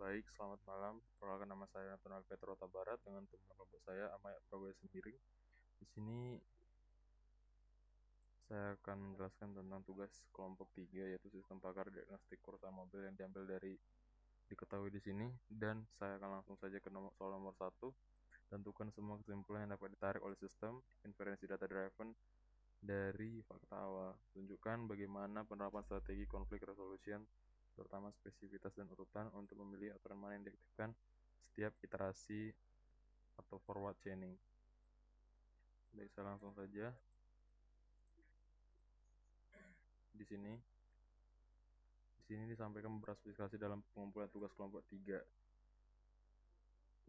Baik, selamat malam. Perkenalkan nama saya Nathan Alfetra Barat dengan teman kelompok saya Amaya Prabowo Sembiring. Di sini saya akan menjelaskan tentang tugas kelompok 3 yaitu sistem pakar diagnostik perusahaan mobil yang diambil dari diketahui di sini, dan saya akan langsung saja ke soal nomor 1. Tentukan semua kesimpulan yang dapat ditarik oleh sistem inferensi data driven dari fakta awal. Tunjukkan bagaimana penerapan strategi konflik resolution terutama spesifitas dan urutan untuk memilih aturan mana yang diaktifkan setiap iterasi atau forward chaining. Baik, saya langsung saja. Di sini disampaikan beberapa spesifikasi dalam pengumpulan tugas kelompok 3.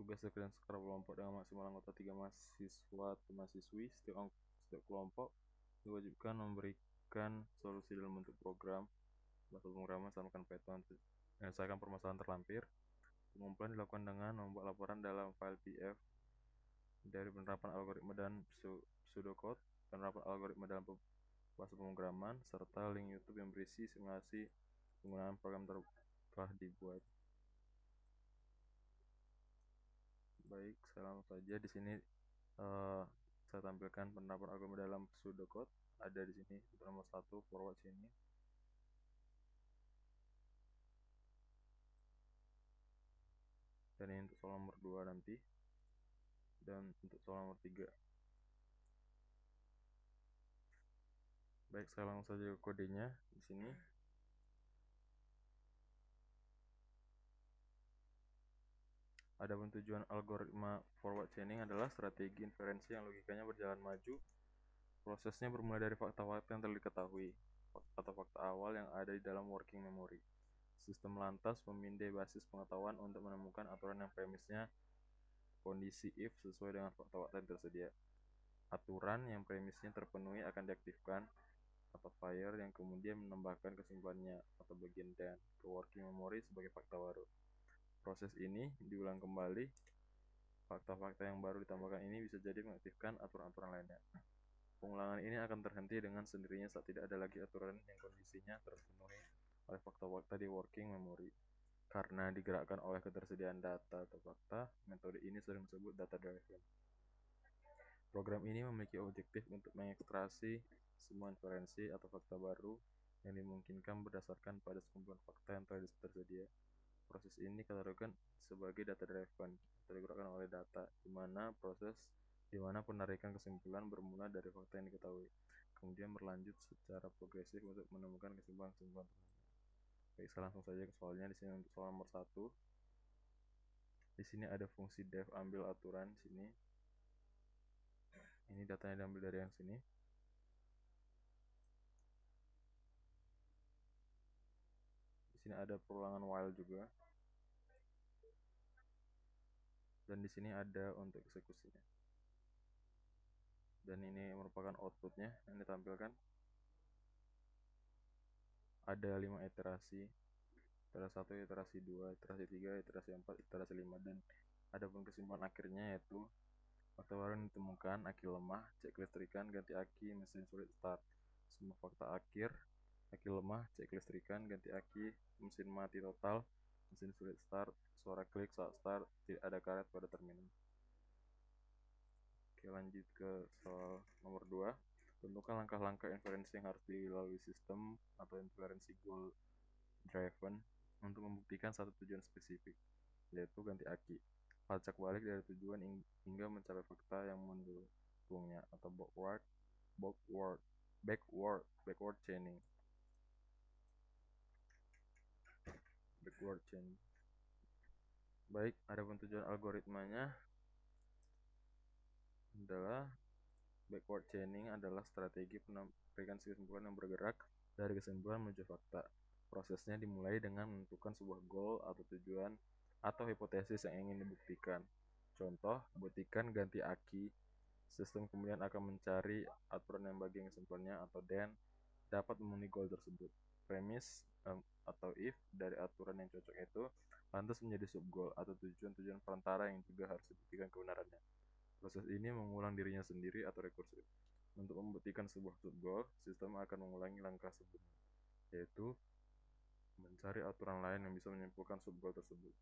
Tugas dan skala kelompok dengan maksimal anggota 3 mahasiswa atau mahasiswi. Setiap kelompok diwajibkan memberikan solusi dalam bentuk program. Bahasa pemrograman sampaikan Python menyelesaikan permasalahan terlampir. Pengumpulan dilakukan dengan membuat laporan dalam file PDF dari penerapan algoritma dan pseudocode, penerapan algoritma dalam bahasa pemrograman, serta link YouTube yang berisi simulasi penggunaan program telah dibuat. Baik, saya langsung saja. Di sini saya tampilkan penerapan algoritma dalam pseudocode. Ada di sini untuk nomor 1 forward sini. Dan ini untuk soal nomor 2 nanti. Dan untuk soal nomor 3. Baik, saya langsung saja ke kodenya di sini. Adapun tujuan algoritma forward chaining adalah strategi inferensi yang logikanya berjalan maju. Prosesnya bermula dari fakta-fakta yang telah diketahui atau fakta awal yang ada di dalam working memory. Sistem lantas memindai basis pengetahuan untuk menemukan aturan yang premisnya kondisi if sesuai dengan fakta-fakta yang tersedia. Aturan yang premisnya terpenuhi akan diaktifkan atau fire yang kemudian menambahkan kesimpulannya atau bagian then ke working memory sebagai fakta baru. Proses ini diulang kembali. Fakta-fakta yang baru ditambahkan ini bisa jadi mengaktifkan aturan-aturan lainnya. Pengulangan ini akan terhenti dengan sendirinya saat tidak ada lagi aturan yang kondisinya terpenuhi oleh fakta-fakta di working memory. Karena digerakkan oleh ketersediaan data atau fakta, metode ini sering disebut data driven. Program ini memiliki objektif untuk mengekstraksi semua inferensi atau fakta baru yang dimungkinkan berdasarkan pada sekumpulan fakta yang telah tersedia. Proses ini dikategorikan sebagai data driven atau digerakkan oleh data, di mana penarikan kesimpulan bermula dari fakta yang diketahui, kemudian berlanjut secara progresif untuk menemukan kesimpulan-kesimpulan tertentu. Baik, saya langsung saja ke soalnya. Di sini untuk soal nomor 1. Di sini ada fungsi def ambil aturan di sini. Ini datanya diambil dari yang sini. Di sini ada perulangan while juga. Dan di sini ada untuk eksekusinya. Dan ini merupakan outputnya yang ditampilkan. Ada 5 iterasi. Iterasi 1, iterasi 2, iterasi 3, iterasi 4, iterasi 5, dan ada pun kesimpulan akhirnya yaitu fakta baru yang ditemukan: aki lemah, cek kelistrikan, ganti aki, mesin sulit start. Semua fakta akhir: aki lemah, cek kelistrikan, ganti aki, mesin mati total, mesin sulit start, suara klik saat start, tidak ada karet pada terminal. Oke, lanjut ke soal nomor 2. Tentukan langkah-langkah inferensi yang harus dilalui sistem atau inferensi goal driven untuk membuktikan satu tujuan spesifik, yaitu ganti aki, pacak balik dari tujuan hingga mencapai fakta yang mendukungnya, atau backward chaining. Baik, adapun tujuan algoritmanya adalah backward chaining adalah strategi memberikan kesimpulan yang bergerak dari kesimpulan menuju fakta. Prosesnya dimulai dengan menentukan sebuah goal atau tujuan atau hipotesis yang ingin dibuktikan. Contoh, buktikan ganti aki. Sistem kemudian akan mencari aturan yang bagian kesimpulannya atau then dapat memenuhi goal tersebut. Premis atau if dari aturan yang cocok itu lantas menjadi subgoal atau tujuan-tujuan perantara yang juga harus dibuktikan kebenarannya. Proses ini mengulang dirinya sendiri atau rekursif. Untuk membuktikan sebuah subgoal, sistem akan mengulangi langkah sebelumnya, yaitu mencari aturan lain yang bisa menyimpulkan subgoal tersebut.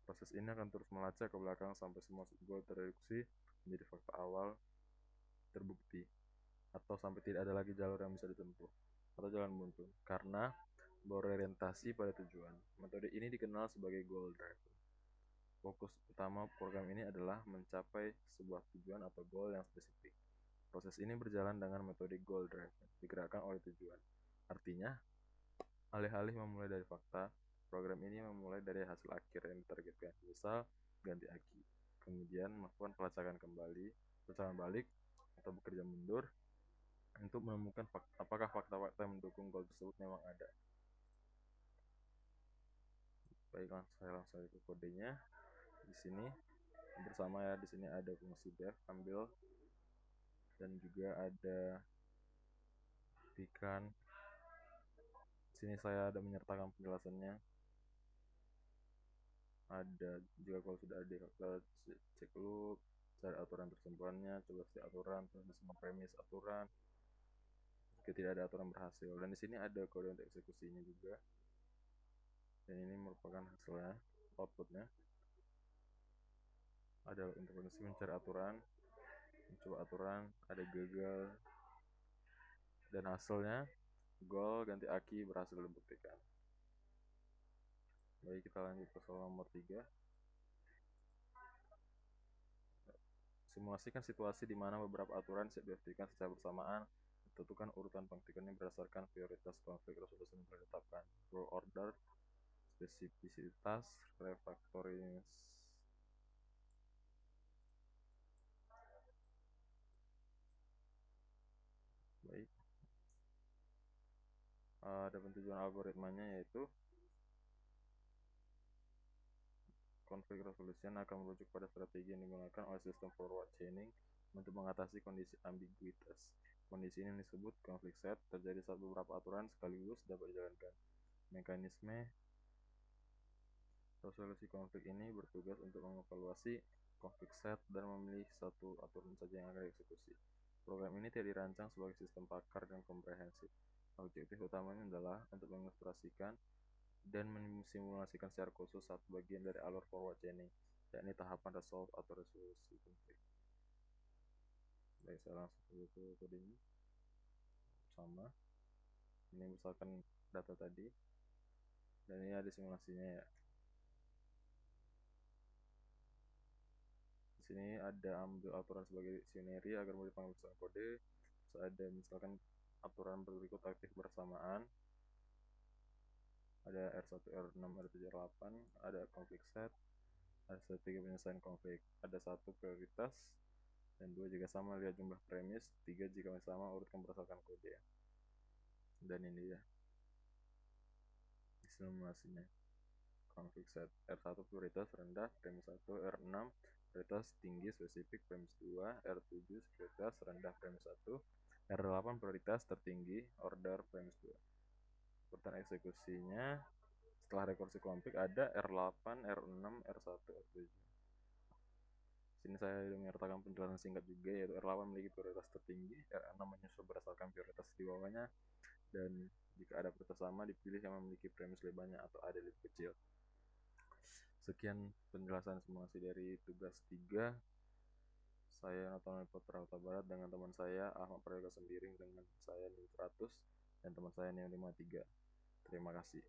Proses ini akan terus melacak ke belakang sampai semua goal terreduksi menjadi fakta awal terbukti, atau sampai tidak ada lagi jalur yang bisa ditempuh atau jalan buntu karena berorientasi pada tujuan. Metode ini dikenal sebagai goal driven. Fokus utama program ini adalah mencapai sebuah tujuan atau goal yang spesifik. Proses ini berjalan dengan metode goal driven, digerakkan oleh tujuan. Artinya, alih-alih memulai dari fakta, program ini memulai dari hasil akhir yang ditargetkan. Misal, ganti aki. Kemudian melakukan pelacakan balik, atau bekerja mundur untuk menemukan apakah fakta-fakta yang mendukung goal tersebut memang ada. Baik, saya langsung ke kodenya. Di sini bersama ya, di sini ada fungsi def, ambil, dan juga ada berikan. Di sini saya ada menyertakan penjelasannya. Ada juga kalau sudah ada cek loop, cari aturan persembuhannya, coba setiap aturan, terus semua premis aturan. Jika tidak ada aturan berhasil, dan di sini ada kode untuk eksekusinya juga. Dan ini merupakan hasilnya, outputnya. Ada untuk fungsi mencari aturan, mencoba aturan, ada gagal, dan hasilnya goal ganti aki berhasil dibuktikan. Baik, kita lanjut ke soal nomor 3. Simulasikan situasi di mana beberapa aturan siap diaktifkan secara bersamaan. Tentukan urutan pengaktifkannya berdasarkan prioritas konflik resolusi yang telah ditetapkan. Rule order, spesifisitas, refactoriness. Baik. Ada tujuan algoritmanya yaitu konflik resolution akan merujuk pada strategi yang digunakan oleh sistem forward chaining untuk mengatasi kondisi ambiguitas. Kondisi ini disebut konflik set, terjadi saat beberapa aturan sekaligus dapat dijalankan. Mekanisme resolusi konflik ini bertugas untuk mengevaluasi konflik set dan memilih satu aturan saja yang akan dieksekusi. Program ini tidak dirancang sebagai sistem pakar dan komprehensif. Objektif utamanya adalah untuk mengilustrasikan dan mensimulasikan secara khusus satu bagian dari alur forward chaining, yakni tahapan resolve atau resolusi konflik. Baik, saya langsung ke kodenya. Sama, ini misalkan data tadi, dan ini ada simulasinya ya. Di sini ada ambil aturan sebagai dictionary agar mudah pengurusan kode. Terus ada misalkan aturan berikut aktif bersamaan. Ada R1, R6, R7, R8, ada konflik set, ada strategi penyelesaian konflik, ada satu prioritas, dan dua jika sama lihat jumlah premis, tiga jika sama urutkan berdasarkan kode. Dan ini ya simulasinya. Konflik set R1 prioritas rendah, premis 1, R6 prioritas tinggi spesifik, premis 2, R7 prioritas rendah, premis 1, R8 prioritas tertinggi, order premis 2. Urutan eksekusinya setelah rekursi konflik ada R8, R6, R1, R7. Sini saya menyertakan penjelasan singkat juga, yaitu R8 memiliki prioritas tertinggi, R6 menyusul berdasarkan prioritas di bawahnya, dan jika ada prioritas sama dipilih yang memiliki premis lebih banyak atau ada lebih kecil. Sekian penjelasan simulasi dari tugas 3. Saya Nathan Putra Huta Barat dengan teman saya Ahmad Prayoga Sembiring dengan saya NIM 100 dan teman saya NIM 53. Terima kasih.